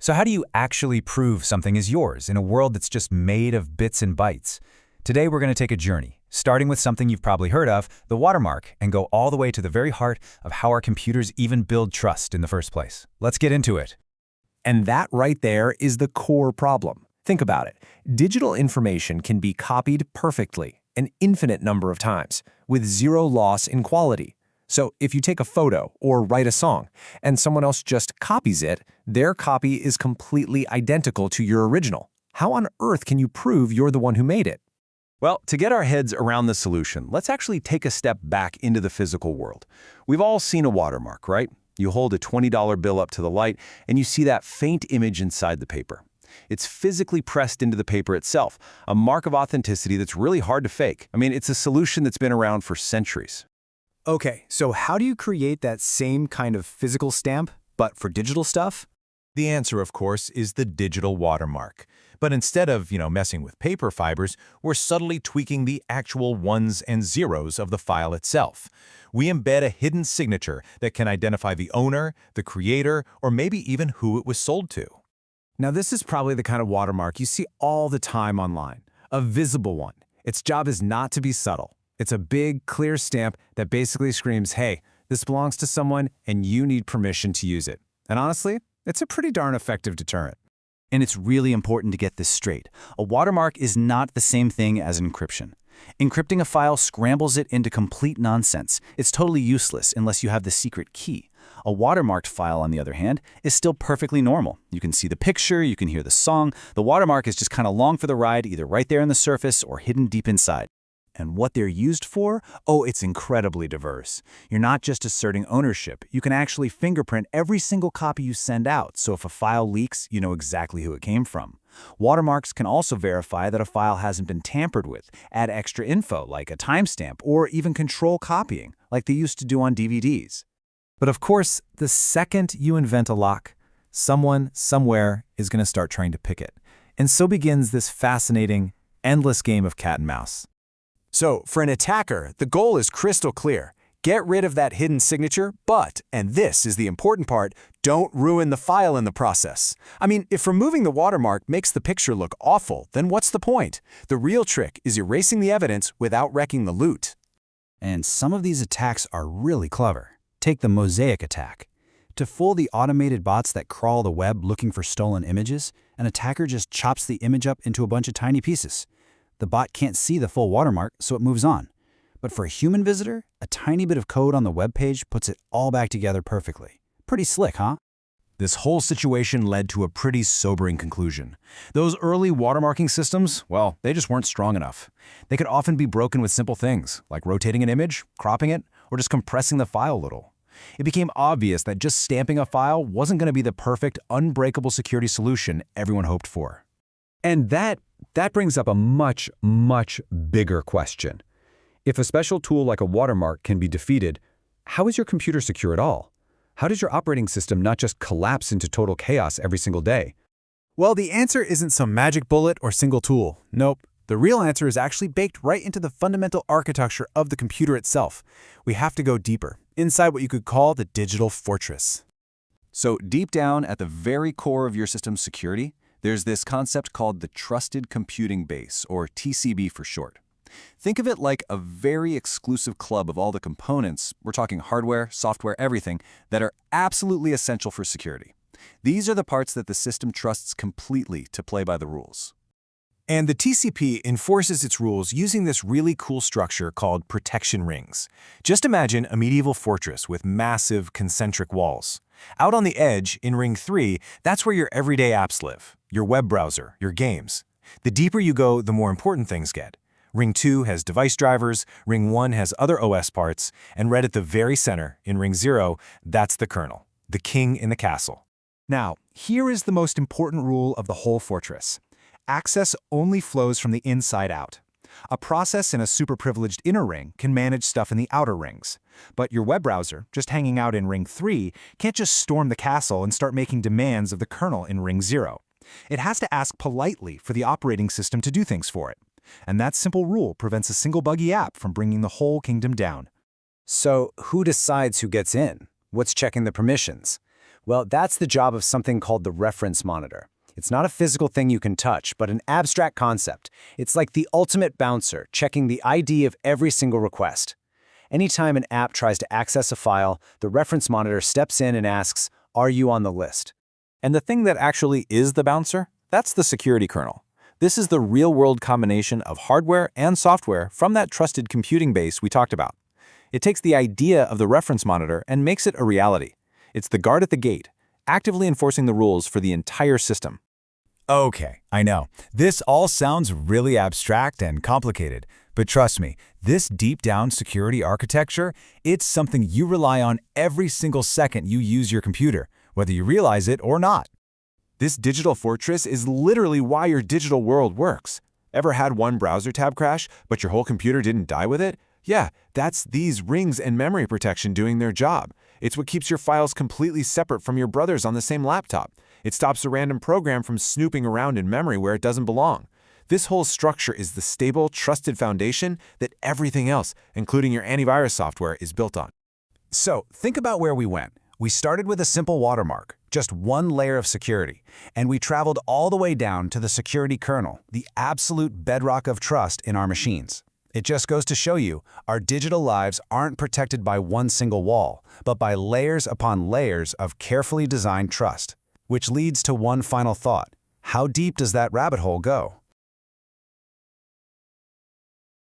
So how do you actually prove something is yours in a world that's just made of bits and bytes? Today we're going to take a journey, starting with something you've probably heard of, the watermark, and go all the way to the very heart of how our computers even build trust in the first place. Let's get into it. And that right there is the core problem. Think about it. Digital information can be copied perfectly, an infinite number of times, with zero loss in quality. So if you take a photo or write a song, and someone else just copies it, their copy is completely identical to your original. How on earth can you prove you're the one who made it? Well, to get our heads around the solution, let's actually take a step back into the physical world. We've all seen a watermark, right? You hold a $20 bill up to the light, and you see that faint image inside the paper. It's physically pressed into the paper itself, a mark of authenticity that's really hard to fake. I mean, it's a solution that's been around for centuries. Okay, so how do you create that same kind of physical stamp, but for digital stuff? The answer, of course, is the digital watermark. But instead of, messing with paper fibers, we're subtly tweaking the actual ones and zeros of the file itself. We embed a hidden signature that can identify the owner, the creator, or maybe even who it was sold to. Now, this is probably the kind of watermark you see all the time online, a visible one. Its job is not to be subtle. It's a big, clear stamp that basically screams, hey, this belongs to someone and you need permission to use it. And honestly, it's a pretty darn effective deterrent. And it's really important to get this straight. A watermark is not the same thing as encryption. Encrypting a file scrambles it into complete nonsense. It's totally useless unless you have the secret key. A watermarked file, on the other hand, is still perfectly normal. You can see the picture, you can hear the song. The watermark is just kind of along for the ride, either right there on the surface or hidden deep inside. And what they're used for? Oh, it's incredibly diverse. You're not just asserting ownership. You can actually fingerprint every single copy you send out, so if a file leaks, you know exactly who it came from. Watermarks can also verify that a file hasn't been tampered with, add extra info like a timestamp, or even control copying, like they used to do on DVDs. But of course, the second you invent a lock, someone, somewhere is going to start trying to pick it. And so begins this fascinating, endless game of cat and mouse. So, for an attacker, the goal is crystal clear. Get rid of that hidden signature, but, and this is the important part, don't ruin the file in the process. I mean, if removing the watermark makes the picture look awful, then what's the point? The real trick is erasing the evidence without wrecking the loot. And some of these attacks are really clever. Take the mosaic attack. To fool the automated bots that crawl the web looking for stolen images, an attacker just chops the image up into a bunch of tiny pieces. The bot can't see the full watermark, so it moves on. But for a human visitor, a tiny bit of code on the web page puts it all back together perfectly. Pretty slick, huh? This whole situation led to a pretty sobering conclusion. Those early watermarking systems, well, they just weren't strong enough. They could often be broken with simple things, like rotating an image, cropping it, or just compressing the file a little. It became obvious that just stamping a file wasn't going to be the perfect, unbreakable security solution everyone hoped for. And that brings up a much, much bigger question. If a special tool like a watermark can be defeated, how is your computer secure at all? How does your operating system not just collapse into total chaos every single day? Well, the answer isn't some magic bullet or single tool. Nope. The real answer is actually baked right into the fundamental architecture of the computer itself. We have to go deeper, inside what you could call the digital fortress. So deep down at the very core of your system's security, there's this concept called the Trusted Computing Base, or TCB for short. Think of it like a very exclusive club of all the components, we're talking hardware, software, everything, that are absolutely essential for security. These are the parts that the system trusts completely to play by the rules. And the TCP enforces its rules using this really cool structure called protection rings. Just imagine a medieval fortress with massive concentric walls. Out on the edge, in Ring 3, that's where your everyday apps live, your web browser, your games. The deeper you go, the more important things get. Ring 2 has device drivers, Ring 1 has other OS parts, and right at the very center, in Ring 0, that's the kernel, the king in the castle. Now, here is the most important rule of the whole fortress. Access only flows from the inside out. A process in a super-privileged inner ring can manage stuff in the outer rings. But your web browser, just hanging out in Ring 3, can't just storm the castle and start making demands of the kernel in Ring 0. It has to ask politely for the operating system to do things for it. And that simple rule prevents a single buggy app from bringing the whole kingdom down. So who decides who gets in? What's checking the permissions? Well, that's the job of something called the reference monitor. It's not a physical thing you can touch, but an abstract concept. It's like the ultimate bouncer, checking the ID of every single request. Anytime an app tries to access a file, the reference monitor steps in and asks, "Are you on the list?" And the thing that actually is the bouncer? That's the security kernel. This is the real-world combination of hardware and software from that trusted computing base we talked about. It takes the idea of the reference monitor and makes it a reality. It's the guard at the gate, actively enforcing the rules for the entire system. Okay, I know. This all sounds really abstract and complicated, but trust me, this deep-down security architecture, it's something you rely on every single second you use your computer, whether you realize it or not. This digital fortress is literally why your digital world works. Ever had one browser tab crash, but your whole computer didn't die with it? Yeah, that's these rings and memory protection doing their job. It's what keeps your files completely separate from your brother's on the same laptop. It stops a random program from snooping around in memory where it doesn't belong. This whole structure is the stable, trusted foundation that everything else, including your antivirus software, is built on. So, think about where we went. We started with a simple watermark, just one layer of security, and we traveled all the way down to the security kernel, the absolute bedrock of trust in our machines. It just goes to show you, our digital lives aren't protected by one single wall, but by layers upon layers of carefully designed trust. Which leads to one final thought. How deep does that rabbit hole go?